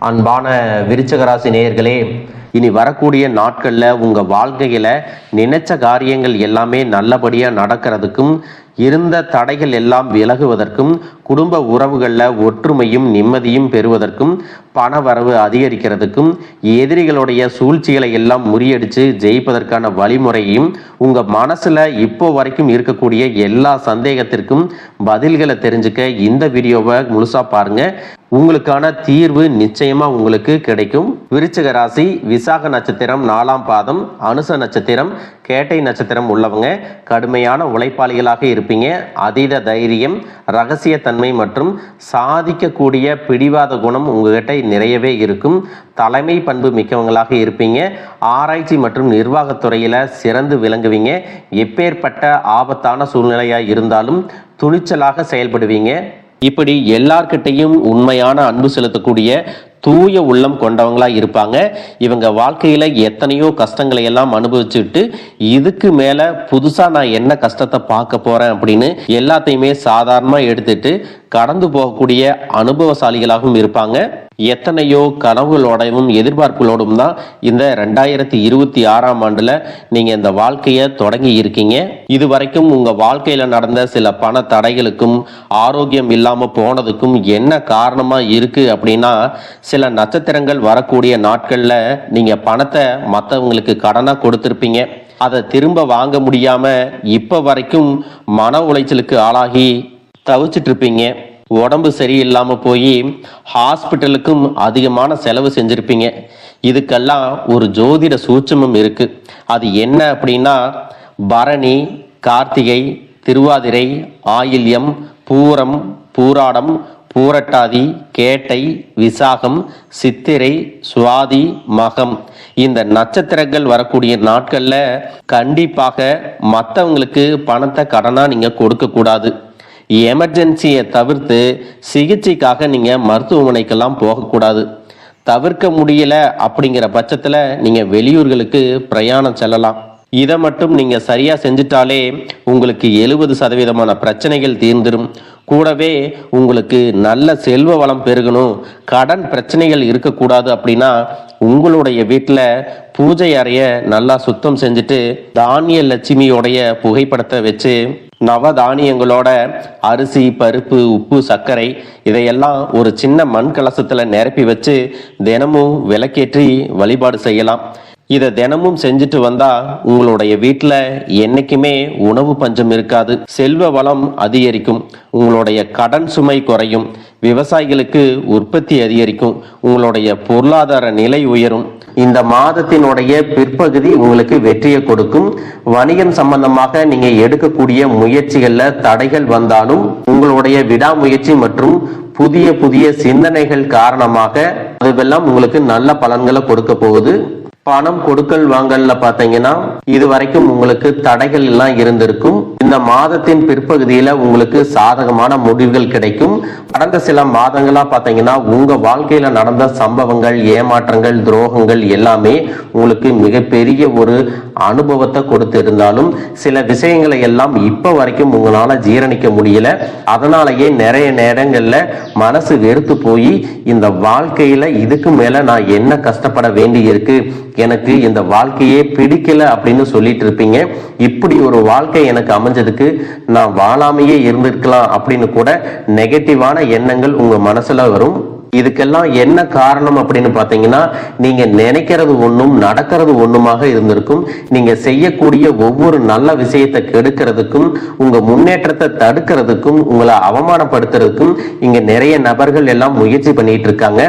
அன்பான விருச்சகராசி நேயர்களே, இனி வரக்கூடிய நாட்களில் உங்கள் வாழ்க்கையில் நினைச்ச காரியங்கள் எல்லாமே நல்லபடியாக நடக்கிறதுக்கும், இருந்த தடைகள் எல்லாம் விலகுவதற்கும், குடும்ப உறவுகளில் ஒற்றுமையும் நிம்மதியும் பெறுவதற்கும், பண வரவு அதிகரிக்கிறதுக்கும், எதிரிகளுடைய சூழ்ச்சிகளை எல்லாம் முறியடித்து ஜெயிப்பதற்கான வழிமுறையும், உங்கள் மனசில் இப்போ வரைக்கும் இருக்கக்கூடிய எல்லா சந்தேகத்திற்கும் பதில்களை தெரிஞ்சுக்க இந்த வீடியோவை முழுசாக பாருங்கள். உங்களுக்கான தீர்வு நிச்சயமா உங்களுக்கு கிடைக்கும். விருச்சிக ராசி விசாக நட்சத்திரம் 4ஆம் பாதம், அனுச நட்சத்திரம், கேட்டை நட்சத்திரம் உள்ளவங்க கடுமையான உழைப்பாளிகளாக இருப்பீங்க. அதீத தைரியம், ரகசிய தன்மை மற்றும் சாதிக்கக்கூடிய பிடிவாத குணம் உங்ககிட்ட நிறையவே இருக்கும். தலைமை பண்பு மிக்கவங்களாக இருப்பீங்க. ஆராய்ச்சி மற்றும் நிர்வாகத்துறையில சிறந்து விளங்குவீங்க. எப்பேற்பட்ட ஆபத்தான சூழ்நிலையாக இருந்தாலும் துணிச்சலாக செயல்படுவீங்க. இப்படி எல்லார்கிட்டையும் உண்மையான அன்பு செலுத்தக்கூடிய தூய உள்ளம் கொண்டவங்களா இருப்பாங்க. இவங்க வாழ்க்கையில எத்தனையோ கஷ்டங்களை எல்லாம் அனுபவிச்சுட்டு இதுக்கு மேல புதுசா நான் என்ன கஷ்டத்தை பார்க்க போறேன் அப்படின்னு எல்லாத்தையுமே சாதாரணமா எடுத்துட்டு கடந்து போகக்கூடிய அனுபவசாலிகளாகவும் இருப்பாங்க. எத்தனையோ கனவுகளோடவும் எதிர்பார்ப்புகளோடும் தான் இந்த 2026ஆம் ஆண்டுல நீங்க இந்த வாழ்க்கையை தொடங்கி இருக்கீங்க. இது வரைக்கும் உங்க வாழ்க்கையில நடந்த சில பண தடைகளுக்கும் ஆரோக்கியம் இல்லாம போனதுக்கும் என்ன காரணமா இருக்கு அப்படின்னா, சில நட்சத்திரங்கள் வரக்கூடிய நாட்கள்ல நீங்க பணத்தை மற்றவங்களுக்கு கடனா கொடுத்திருப்பீங்க. அதை திரும்ப வாங்க முடியாம இப்ப வரைக்கும் மன உளைச்சலுக்கு ஆளாகி தவிச்சிட்டு இருப்பீங்க. உடம்பு சரியில்லாம போய் ஹாஸ்பிட்டலுக்கும் அதிகமான செலவு செஞ்சிருப்பீங்க. இதுக்கெல்லாம் ஒரு ஜோதிட சூட்சமம் இருக்கு. அது என்ன அப்படின்னா, பரணி, கார்த்திகை, திருவாதிரை, ஆயில்யம், பூரம், பூராடம், பூரட்டாதி, கேட்டை, விசாகம், சித்திரை, சுவாதி, மகம் இந்த நட்சத்திரங்கள் வரக்கூடிய நாட்கள்ல கண்டிப்பாக மற்றவங்களுக்கு பணத்தை கடனா நீங்க கொடுக்க கூடாது. எமர்ஜென்சியை தவிர்த்து சிகிச்சைக்காக நீங்க மருத்துவமனைக்கெல்லாம் போகக்கூடாது. தவிர்க்க முடியல அப்படிங்கிற பட்சத்துல நீங்க வெளியூர்களுக்கு பிரயாணம் செல்லலாம். இதை மட்டும் நீங்க சரியா செஞ்சிட்டாலே உங்களுக்கு 70% பிரச்சனைகள் தீர்ந்துடும். கூடவே உங்களுக்கு நல்ல செல்வ வளம் பெருகணும், கடன் பிரச்சனைகள் இருக்கக்கூடாது அப்படின்னா உங்களுடைய வீட்டில் பூஜை அறைய நல்லா சுத்தம் செஞ்சுட்டு தானிய லட்சுமியோடைய புகைப்படத்தை வச்சு நவதானியங்களோட அரிசி, பருப்பு, உப்பு, சர்க்கரை இதையெல்லாம் ஒரு சின்ன மண் கலசத்துல நிரப்பி வச்சு தினமும் விளக்கேற்றி வழிபாடு செய்யலாம். இதை தினமும் செஞ்சுட்டு வந்தா உங்களுடைய வீட்டில் என்னைக்குமே உணவு பஞ்சம் இருக்காது, செல்வ வளம் அதிகரிக்கும், உங்களுடைய கடன் சுமை குறையும், விவசாயிகளுக்கு உற்பத்தி அதிகரிக்கும், உங்களுடைய பொருளாதார நிலை உயரும். இந்த மாதத்தினுடைய பிற்பகுதி உங்களுக்கு வெற்றியை கொடுக்கும். வணிகம் சம்பந்தமாக நீங்க எடுக்கக்கூடிய முயற்சிகள்ல தடைகள் வந்தாலும் உங்களுடைய விடாமுயற்சி மற்றும் புதிய புதிய சிந்தனைகள் காரணமாக அதுவெல்லாம் உங்களுக்கு நல்ல பலன்களை கொடுக்க போகுது. பணம் கொடுக்கல் வாங்கல்ல பாத்தீங்கன்னா இது வரைக்கும் உங்களுக்கு தடைகள் எல்லாம் இருந்திருக்கும். இந்த மாதத்தின் பிற்பகுதியில உங்களுக்கு சாதகமான முடிவுகள் கிடைக்கும். கடந்த சில மாதங்களா பாத்தீங்கன்னா உங்க வாழ்க்கையில நடந்த சம்பவங்கள், ஏமாற்றங்கள், துரோகங்கள் எல்லாமே உங்களுக்கு மிகப்பெரிய ஒரு அனுபவத்தை கொடுத்து இருந்தாலும் சில விஷயங்களை எல்லாம் இப்ப வரைக்கும் உங்களால ஜீரணிக்க முடியல. அதனாலேயே நிறைய நேரங்கள்ல மனசு வெறுத்து போய் இந்த வாழ்க்கையில இதுக்கு மேல நான் என்ன கஷ்டப்பட வேண்டி இருக்கு, எனக்கு இந்த வாழ்க்கையே பிடிக்கல அப்படின்னு சொல்லிட்டு இருப்பீங்க. இப்படி ஒரு வாழ்க்கை எனக்கு அமைஞ்சதுக்கு நான் வாழாமையே இருந்திருக்கலாம் அப்படின்னு கூட நெகட்டிவான எண்ணங்கள் உங்க மனசுல வரும். இதுக்கெல்லாம் என்ன காரணம் அப்படின்னு பாத்தீங்கன்னா, நீங்க நினைக்கிறது ஒண்ணும் நடக்கிறது ஒண்ணுமாக இருந்திருக்கும். நீங்க செய்யக்கூடிய ஒவ்வொரு நல்ல விஷயத்தை கெடுக்கிறதுக்கும், உங்க முன்னேற்றத்தை தடுக்கிறதுக்கும், உங்களை அவமானப்படுத்துறதுக்கும் இங்க நிறைய நபர்கள் எல்லாம் முயற்சி பண்ணிட்டு இருக்காங்க.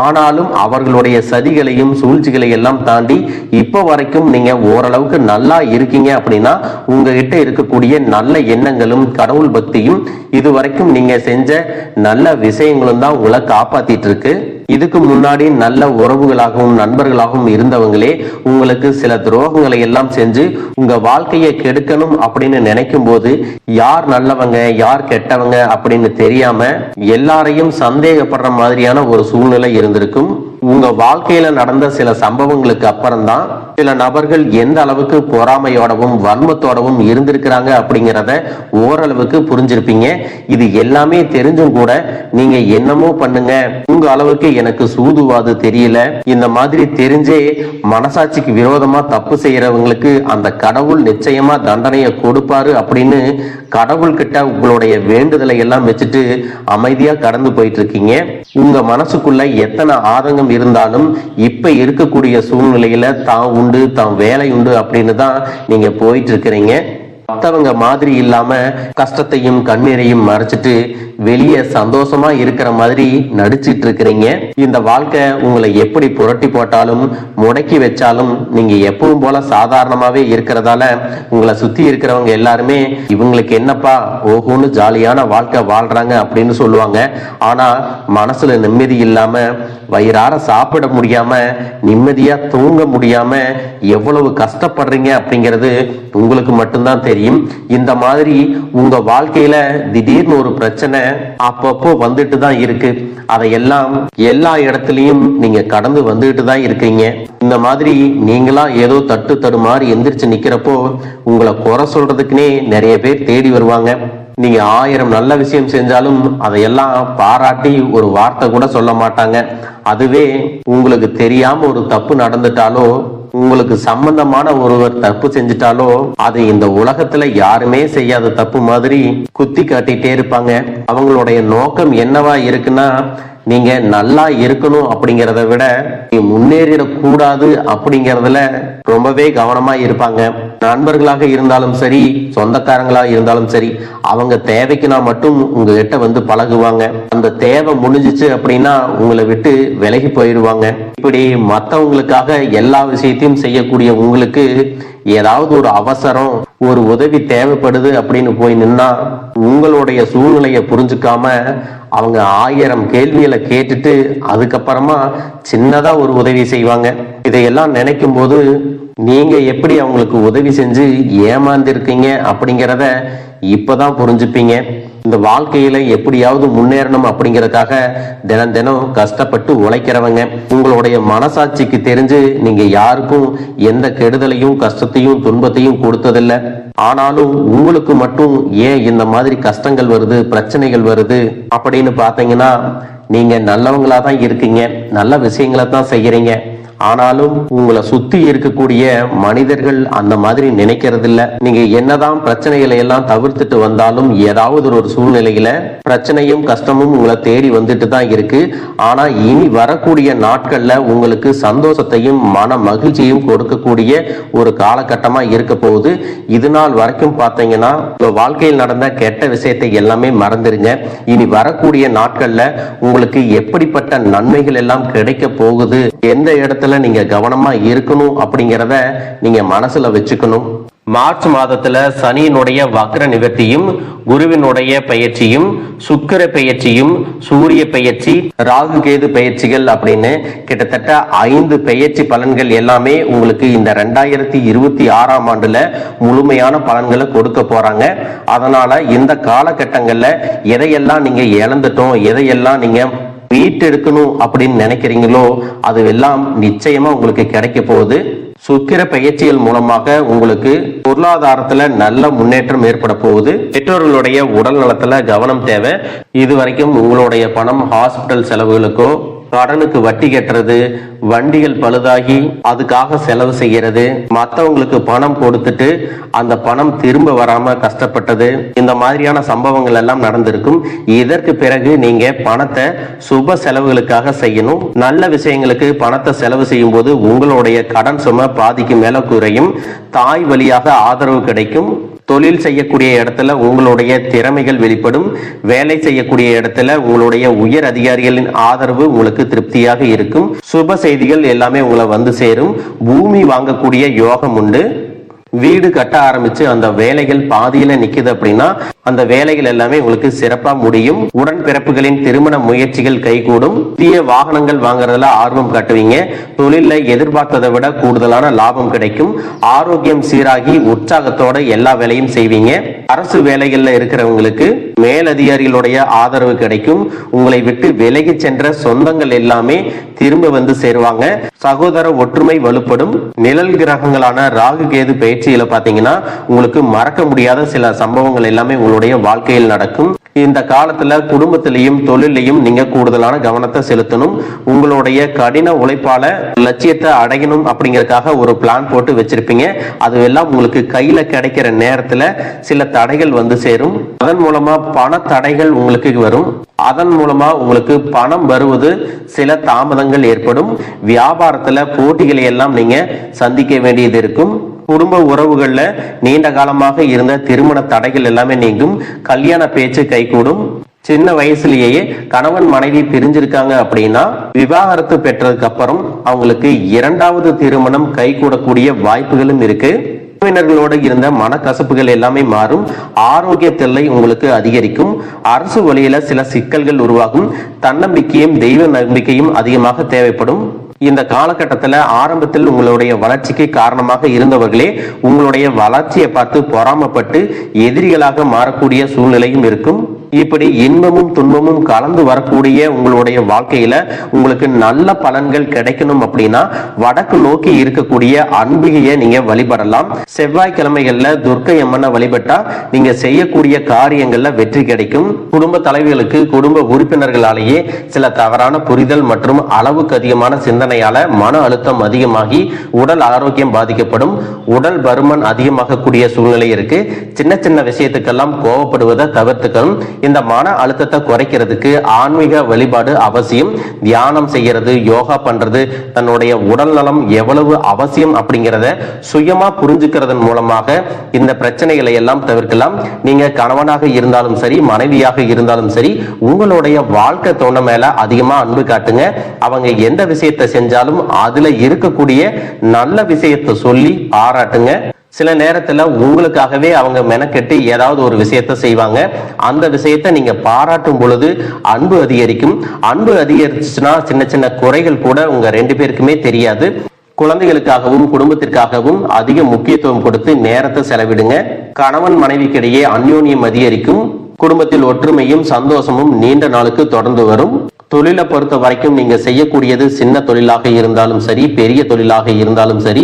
ஆனாலும் அவர்களுடைய சதிகளையும் சூழ்ச்சிகளை எல்லாம் தாண்டி இப்ப வரைக்கும் நீங்க ஓரளவுக்கு நல்லா இருக்கீங்க அப்படின்னா உங்ககிட்ட இருக்கக்கூடிய நல்ல எண்ணங்களும் கடவுள் பக்தியும் இதுவரைக்கும் நீங்க செஞ்ச நல்ல விஷயங்களும் தான் உங்களை காப்பாத்தி இருக்கு. இதுக்கு முன்னாடி நல்ல உறவுகளாகவும் நண்பர்களாகவும் இருந்தவங்களே உங்களுக்கு சில துரோகங்களை எல்லாம் செஞ்சு உங்க வாழ்க்கையை கெடுக்கணும் அப்படின்னு நினைக்கும் போது யார் நல்லவங்க யார் கெட்டவங்க அப்படின்னு தெரியாம எல்லாரையும் சந்தேகப்படுற மாதிரியான ஒரு சூழ்நிலை இருந்திருக்கும். உங்க வாழ்க்கையில நடந்த சில சம்பவங்களுக்கு அப்புறம்தான் சில நபர்கள் எந்த அளவுக்கு பொறாமையோடவும் வன்மத்தோடவும் இருந்திருக்கிறாங்க அப்படிங்கிறத ஓரளவுக்கு புரிஞ்சிருப்பீங்க. இது எல்லாமே தெரிஞ்சும் கூட நீங்க என்னமோ பண்ணுங்க, உங்க அளவுக்கு எனக்கு சூதுவாது தெரியல, இந்த மாதிரி தெரிஞ்சே மனசாட்சிக்கு விரோதமா தப்பு செய்யறவங்களுக்கு அந்த கடவுள் நிச்சயமா தண்டனையை கொடுப்பாரு அப்படின்னு கடவுள் கிட்ட உங்களுடைய வேண்டுதலை எல்லாம் வச்சுட்டு அமைதியா கடந்து போயிட்டு இருக்கீங்க. உங்க மனசுக்குள்ள எத்தனை ஆதங்கம் இருந்தாலும் இப்ப இருக்கக்கூடிய சூழ்நிலையில தான் உண்டு, தான் வேலை உண்டு அப்படின்னு தான் நீங்க போயிட்டு இருக்கிறீங்க. மற்றவங்க மாதிரி இல்லாம கஷ்டத்தையும் கண்ணீரையும் மறைச்சிட்டு வெளியே சந்தோஷமா இருக்கிற மாதிரி நடிச்சிட்டு இருக்கிறீங்க. இந்த வாழ்க்கை உங்களை எப்படி புரட்டி போட்டாலும் முடக்கி வச்சாலும் நீங்க எப்பவும் போல சாதாரணமாவே இருக்கிறதால உங்களை சுத்தி இருக்கிறவங்க எல்லாருமே இவங்களுக்கு என்னப்பா ஓஹோன்னு ஜாலியான வாழ்க்கை வாழ்றாங்க அப்படின்னு சொல்லுவாங்க. ஆனா மனசுல நிம்மதி இல்லாம, வயிறார சாப்பிட முடியாம, நிம்மதியா தூங்க முடியாம எவ்வளவு கஷ்டப்படுறீங்க அப்படிங்கிறது உங்களுக்கு மட்டும்தான் தெரியும். இந்த மாதிரி உங்க வாழ்க்கையில திடீர்னு ஒரு பிரச்சனை அப்பப்போ வந்துட்டு தான் இருக்கு. அதையெல்லாம் எல்லா இடத்துலயும் நீங்க கடந்து வந்துட்டு தான் இருக்கீங்க. இந்த மாதிரி நீங்களா ஏதோ தட்டு தடுமாறி எந்திரிச்சு நிக்கிறப்போ உங்களை குறை சொல்றதுக்குன்னே நிறைய பேர் தேடி வருவாங்க. நீங்க 1000 நல்ல விஷயம் செஞ்சாலும் அதையெல்லாம் பாராட்டி ஒரு வார்த்தை கூட சொல்ல மாட்டாங்க. அதுவே உங்களுக்கு தெரியாம ஒரு தப்பு நடந்துட்டாலோ, உங்களுக்கு சம்பந்தமான ஒருவர் தப்பு செஞ்சிட்டாலோ அது இந்த உலகத்துல யாருமே செய்யாத தப்பு மாதிரி குத்தி காட்டிட்டே இருப்பாங்க. அவங்களுடைய நோக்கம் என்னவா இருக்குன்னா நீங்க நல்லா இருக்கணும் அப்படிங்கறத விட நீங்க முன்னேறிடக்கூடாது அப்படிங்கறதுல ரொம்பவே கவனமா இருப்பாங்க. நண்பர்களாக இருந்தாலும் சரி, சொந்தக்காரங்களா இருந்தாலும் சரி, அவங்க தேவைக்குனா மட்டும் உங்ககிட்ட வந்து பழகுவாங்க. அந்த தேவை முடிஞ்சிச்சு அப்படின்னா உங்களை விட்டு விலகி போயிடுவாங்க. இப்படி மற்றவங்களுக்காக எல்லா விஷயத்தையும் செய்யக்கூடிய உங்களுக்கு ஏதாவது ஒரு அவசரம், ஒரு உதவி தேவைப்படுது அப்படின்னு போய் நின்னா உங்களுடைய சூழ்நிலையை புரிஞ்சுக்காம அவங்க 1000 கேள்விகளை கேட்டுட்டு அதுக்கப்புறமா சின்னதா ஒரு உதவி செய்வாங்க. இதையெல்லாம் நினைக்கும் போது நீங்க எப்படி அவங்களுக்கு உதவி செஞ்சு ஏமாந்திருக்கீங்க அப்படிங்கிறத இப்பதான் புரிஞ்சுப்பீங்க. இந்த வாழ்க்கையில எப்படியாவது முன்னேறணும் அப்படிங்கறதுக்காக தினம் தினம் கஷ்டப்பட்டு உழைக்கிறவங்க. உங்களுடைய மனசாட்சிக்கு தெரிஞ்சு நீங்க யாருக்கும் எந்த கெடுதலையும் கஷ்டத்தையும் துன்பத்தையும் கொடுத்ததில்லை. ஆனாலும் உங்களுக்கு மட்டும் ஏன் இந்த மாதிரி கஷ்டங்கள் வருது, பிரச்சனைகள் வருது அப்படின்னு பாத்தீங்கன்னா நீங்க நல்லவங்களா தான் இருக்கீங்க, நல்ல விஷயங்களை தான் செய்யறீங்க. ஆனாலும் உங்களை சுத்தி இருக்கக்கூடிய மனிதர்கள் அந்த மாதிரி நினைக்கிறது இல்ல. நீங்க என்னதான் பிரச்சனைகளை எல்லாம் தவிர்த்துட்டு வந்தாலும் ஏதாவது ஒரு சூழ்நிலையில பிரச்சனையும் கஷ்டமும் உங்களை தேடி வந்துட்டு தான் இருக்கு. ஆனா இனி வரக்கூடிய நாட்கள்ல உங்களுக்கு சந்தோஷத்தையும் மன மகிழ்ச்சியும் கொடுக்கக்கூடிய ஒரு காலகட்டமா இருக்க போகுது. இது நாள் வரைக்கும் பாத்தீங்கன்னா வாழ்க்கையில் நடந்த கெட்ட விஷயத்தை எல்லாமே மறந்துருங்க. இனி வரக்கூடிய நாட்கள்ல உங்களுக்கு எப்படிப்பட்ட நன்மைகள் எல்லாம் கிடைக்க போகுது, எந்த இடத்துல நீங்க கவனமா இருக்கணும் அப்படிங்கிறத நீங்க மனசுல வச்சுக்கணும். மார்ச் மாதத்துல சனியினுடைய வக்ர நிவர்த்தியும், குருவினுடைய பயிற்சியும், சுக்கிர பயிற்சியும், சூரிய பயிற்சி, ராகு கேது பயிற்சிகள் அப்படின்னு கிட்டத்தட்ட 5 பயிற்சி பலன்கள் எல்லாமே உங்களுக்கு இந்த 2026ஆம் ஆண்டுல முழுமையான பலன்களை கொடுக்க போறாங்க. அதனால இந்த காலகட்டங்கள்ல எதையெல்லாம் நீங்க இழந்துட்டோம், எதையெல்லாம் நீங்க மீட்டெடுக்கணும் அப்படின்னு நினைக்கிறீங்களோ அது எல்லாம் நிச்சயமா உங்களுக்கு கிடைக்க போகுது. சுக்கிர பயிற்சிகள் மூலமாக உங்களுக்கு பொருளாதாரத்துல நல்ல முன்னேற்றம் ஏற்பட போகுது. பெற்றோர்களுடைய உடல் நலத்துல கவனம் தேவை. இதுவரைக்கும் உங்களுடைய பணம் ஹாஸ்பிட்டல் செலவுகளுக்கோ, கடனுக்கு வட்டி கட்டுறது, வண்டிகள் பழுதாகி அதுக்காக செலவு செய்யறது, மற்றவங்களுக்கு பணம் கொடுத்துட்டு அந்த பணம் திரும்ப வராம கஷ்டப்பட்டது, இந்த மாதிரியான சம்பவங்கள் எல்லாம் நடந்திருக்கும். இதற்கு பிறகு நீங்க பணத்தை சுப செலவுகளுக்காக செய்யணும். நல்ல விஷயங்களுக்கு பணத்தை செலவு செய்யும் போது உங்களுடைய கடன் சுமை பாதிக்கு மேல குறையும். தாய் வழியாக ஆதரவு கிடைக்கும். தொழில் செய்யக்கூடிய இடத்துல உங்களுடைய திறமைகள் வெளிப்படும். வேலை செய்யக்கூடிய இடத்துல உங்களுடைய உயர் அதிகாரிகளின் ஆதரவு உங்களுக்கு திருப்தியாக இருக்கும். சுப செய்திகள் எல்லாமே உங்களை வந்து சேரும். பூமி வாங்கக்கூடிய யோகம் உண்டு. வீடு கட்ட ஆரம்பிச்சு அந்த வேலைகள் பாதியில நிக்குது அப்படின்னா அந்த வேலைகள் எல்லாமே உங்களுக்கு சிறப்பா முடியும். உடன்பிறப்புகளின் திருமண முயற்சிகள் கைகூடும். புதிய வாகனங்கள் வாங்குறதுல ஆர்வம் காட்டுவீங்க. தொழில எதிர்பார்த்ததை விட கூடுதலான லாபம் கிடைக்கும். ஆரோக்கியம் சீராகி உற்சாகத்தோட எல்லா வேலையும் செய்வீங்க. அரசு வேலைகள்ல இருக்கிறவங்களுக்கு மேலதிகாரிகளுடைய ஆதரவு கிடைக்கும். உங்களை விட்டு விலகி சென்ற சொந்தங்கள் எல்லாமே திரும்ப வந்து சேருவாங்க. சகோதர ஒற்றுமை வலுப்படும். நிழல் கிரகங்களான ராகு கேது பயிற்சியில பாத்தீங்கன்னா உங்களுக்கு மறக்க முடியாத சில சம்பவங்கள் எல்லாமே உங்களுடைய வாழ்க்கையில் நடக்கும். இந்த காலத்துல குடும்பத்திலையும் தொழிலையும் நீங்க கூடுதலான கவனத்தை செலுத்தணும். உங்களுடைய கடின உழைப்பால லட்சியத்தை அடையணும் அப்படிங்கறதுக்காக ஒரு பிளான் போட்டு வச்சிருப்பீங்க. அதுவெல்லாம் உங்களுக்கு கையில கிடைக்கிற நேரத்துல சில தடைகள் வந்து சேரும். அதன் மூலமா பண தடைகள் உங்களுக்கு வரும். அதன் மூலமா உங்களுக்கு பணம் வருவது சில தாமதங்கள் ஏற்படும். வியாபாரத்துல போட்டிகளை எல்லாம் நீங்க சந்திக்க வேண்டியது இருக்கும். குடும்ப உறவுகள்ல நீண்ட காலமாக இருந்த திருமண தடைகள் எல்லாமே நீங்கும். கல்யாண பேச்சு கைகூடும். சின்ன வயசுலயே கணவன் மனைவி பிரிஞ்சிருக்காங்க அப்படின்னா விவாகரத்து பெற்றதுக்கு அப்புறம் அவங்களுக்கு இரண்டாவது திருமணம் கைகூடக்கூடிய வாய்ப்புகளும் இருக்கு. உறவினர்களோடு இருந்த மனக்கசப்புகள் எல்லாமே மாறும். ஆரோக்கிய தொல்லை உங்களுக்கு அதிகரிக்கும். அரசு வழியில சில சிக்கல்கள் உருவாகும். தன்னம்பிக்கையும் தெய்வ நம்பிக்கையும் அதிகமாக தேவைப்படும். இந்த காலகட்டத்தில் ஆரம்பத்தில் உங்களுடைய வளர்ச்சிக்கு காரணமாக இருந்தவர்களே உங்களுடைய வளர்ச்சியை பார்த்து பொறாமப்பட்டு எதிரிகளாக மாறக்கூடிய சூழ்நிலையும் இருக்கும். இப்படி இன்பமும் துன்பமும் கலந்து வரக்கூடிய உங்களுடைய வாழ்க்கையில உங்களுக்கு நல்ல பலன்கள் கிடைக்கணும் அப்படின்னா வடக்கு நோக்கி இருக்கக்கூடிய அம்பிகையை நீங்க வழிபடலாம். செவ்வாய்க்கிழமைகள்ல துர்க்கை அம்மனை வழிபட்டா நீங்க செய்யக்கூடிய காரியங்கள்ல வெற்றி கிடைக்கும். குடும்ப தலைவிகளுக்கு குடும்ப உறுப்பினர்களாலேயே சில தவறான புரிதல் மற்றும் அளவுக்கு அதிகமான சிந்தனையால மன அழுத்தம் அதிகமாகி உடல் ஆரோக்கியம் பாதிக்கப்படும். உடல் பருமன் அதிகமாகக்கூடிய சூழ்நிலை இருக்கு. சின்ன சின்ன விஷயத்துக்கெல்லாம் கோவப்படுவதை தவிர்த்துக்கணும். இந்த மன அழுத்தத்தை குறைக்கிறதுக்கு ஆன்மீக வழிபாடு அவசியம். தியானம் செய்யறது, யோகா பண்றது, தன்னுடைய உடல் நலம் எவ்வளவு அவசியம் அப்படிங்கிறத சுயமா புரிஞ்சுக்கிறதன் மூலமாக இந்த பிரச்சனைகளை எல்லாம் தவிர்க்கலாம். நீங்க கணவனாக இருந்தாலும் சரி, மனைவியாக இருந்தாலும் சரி, உங்களுடைய வாழ்க்கை தோண மேல அதிகமா அன்பு காட்டுங்க. அவங்க எந்த விஷயத்தை செஞ்சாலும் அதுல இருக்கக்கூடிய நல்ல விஷயத்தை சொல்லி பாராட்டுங்க. சில நேரத்துல உங்களுக்காகவே அவங்க மெனக்கெட்டு ஏதாவது ஒரு விஷயத்த செய்வாங்க. அந்த விஷயத்த நீங்க பாராட்டும் பொழுது அன்பு அதிகரிக்கும். அன்பு அதிகரிச்சுன்னா சின்ன சின்ன குறைகள் கூட உங்க ரெண்டு பேருக்குமே தெரியாது. குழந்தைகளுக்காகவும் குடும்பத்திற்காகவும் அதிக முக்கியத்துவம் கொடுத்து நேரத்தை செலவிடுங்க. கணவன் மனைவிக்கிடையே அந்யோன்யம் அதிகரிக்கும். குடும்பத்தில் ஒற்றுமையும் சந்தோஷமும் நீண்ட நாளுக்கு தொடர்ந்து வரும். தொழிலை பொறுத்த வரைக்கும் நீங்க செய்யக்கூடியது சின்ன தொழிலாக இருந்தாலும் சரி, பெரிய தொழிலாக இருந்தாலும் சரி,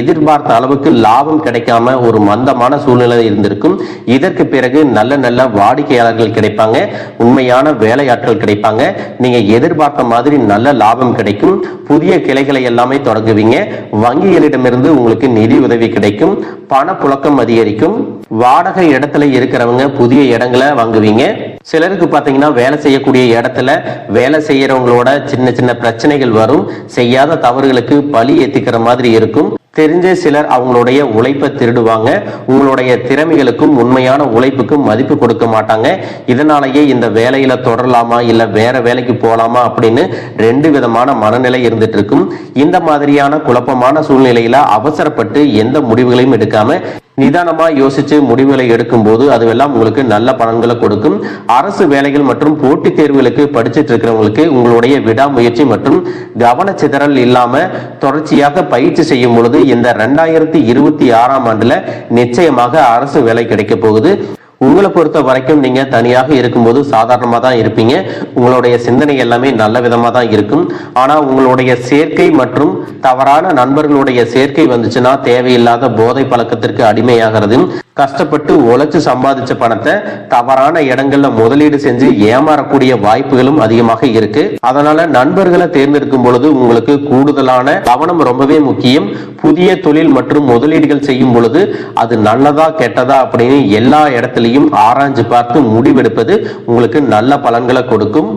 எதிர்பார்த்த அளவுக்கு லாபம் கிடைக்காம ஒரு மந்தமான சூழ்நிலை இருந்திருக்கும். இதற்கு பிறகு நல்ல நல்ல வாடிக்கையாளர்கள் கிடைப்பாங்க. உண்மையான வேலையாட்கள் கிடைப்பாங்க. நீங்க எதிர்பார்த்த மாதிரி நல்ல லாபம் கிடைக்கும். புதிய கிளைகளை எல்லாமே தொடங்குவீங்க. வங்கிகளிடமிருந்து உங்களுக்கு நிதி உதவி கிடைக்கும். பண புழக்கம் அதிகரிக்கும். வாடகை இடத்துல இருக்கிறவங்க புதிய இடங்களை வாங்குவீங்க. சிலருக்கு பாத்தீங்கன்னா வேலை செய்யக்கூடிய இடத்துல வேலை செய்யறவங்களோட சின்ன சின்ன பிரச்சனைகள் வரும். செய்யாத தவறுகளுக்கு பழி ஏத்திக்கிற மாதிரி இருக்கும். தெரிஞ்ச சிலர் அவங்களுடைய உழைப்பை திருடுவாங்க. உங்களுடைய திறமைகளுக்கும் உண்மையான உழைப்புக்கும் மதிப்பு கொடுக்க மாட்டாங்க. இதனாலேயே இந்த வேலையில தொடரலாமா இல்ல வேற வேலைக்கு போலாமா அப்படின்னு ரெண்டு விதமான மனநிலை இருந்துட்டு இருக்கும். இந்த மாதிரியான குழப்பமான சூழ்நிலையில அவசரப்பட்டு எந்த முடிவுகளையும் எடுக்காம நிதானமா யோசிச்சு முடிவுகளை எடுக்கும் போது அதுவெல்லாம் உங்களுக்கு நல்ல பலன்களை கொடுக்கும். அரசு வேலைகள் மற்றும் போட்டித் தேர்வுகளுக்கு படிச்சுட்டு இருக்கிறவங்களுக்கு உங்களுடைய விடாமுயற்சி மற்றும் கவனச்சிதறல் இல்லாம தொடர்ச்சியாக பயிற்சி செய்யும் பொழுது இந்த 2026ஆம் ஆண்டுல நிச்சயமாக அரசு வேலை கிடைக்க போகுது. உங்களை பொறுத்த வரைக்கும் நீங்க தனியாக இருக்கும்போது சாதாரணமா தான் இருப்பீங்க. உங்களுடைய சிந்தனை எல்லாமே நல்ல விதமா தான் இருக்கும். ஆனா உங்களுடைய சேர்க்கை மற்றும் தவறான நண்பர்களுடைய சேர்க்கை வந்துச்சுன்னா தேவையில்லாத போதை பழக்கத்திற்கு அடிமையாகிறது. கஷ்டப்பட்டு உழைச்சு சம்பாதிச்ச பணத்தை தவறான இடங்கள்ல முதலீடு செஞ்சு ஏமாறக்கூடிய வாய்ப்புகளும் அதிகமாக இருக்கு. அதனால நண்பர்களை தேர்ந்தெடுக்கும் பொழுது உங்களுக்கு கூடுதலான கவனம் ரொம்பவே முக்கியம். புதிய தொழில் மற்றும் முதலீடுகள் செய்யும் பொழுது அது நல்லதா கெட்டதா அப்படின்னு எல்லா இடத்துலையும் ஆராய்ஞ்சு பார்த்து முடிவெடுப்பது உங்களுக்கு நல்ல பலன்களை கொடுக்கும்.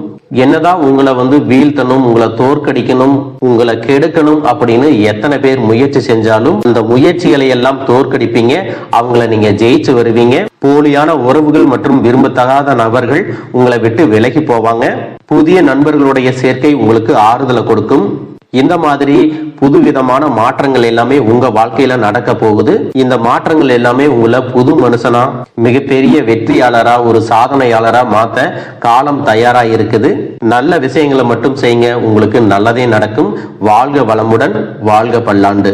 என்னதான் உங்களை வீழ்த்தணும், உங்களை தோற்கடிக்கணும், உங்களை கெடுக்கணும் அப்படின்னு எத்தனை பேர் முயற்சி செஞ்சாலும் அந்த முயற்சிகளை எல்லாம் தோற்கடிப்பீங்க. அவங்கள நீங்க ஜெயிச்சு வருவீங்க. போலியான உறவுகள் மற்றும் விரும்பத்தகாத நபர்கள் உங்களை விட்டு விலகி போவாங்க. புதிய நண்பர்களுடைய சேர்க்கை உங்களுக்கு ஆறுதலை கொடுக்கும். இந்த மாதிரி புதுவிதமான மாற்றங்கள் எல்லாமே உங்க வாழ்க்கையில நடக்க போகுது. இந்த மாற்றங்கள் எல்லாமே உங்களை புது மனுஷனா, மிகப்பெரிய வெற்றியாளரா, ஒரு சாதனையாளரா மாத்த காலம் தயாரா இருக்குது. நல்ல விஷயங்களை மட்டும் செய்யுங்க, உங்களுக்கு நல்லதே நடக்கும். வாழ்க வளமுடன், வாழ்க பல்லாண்டு.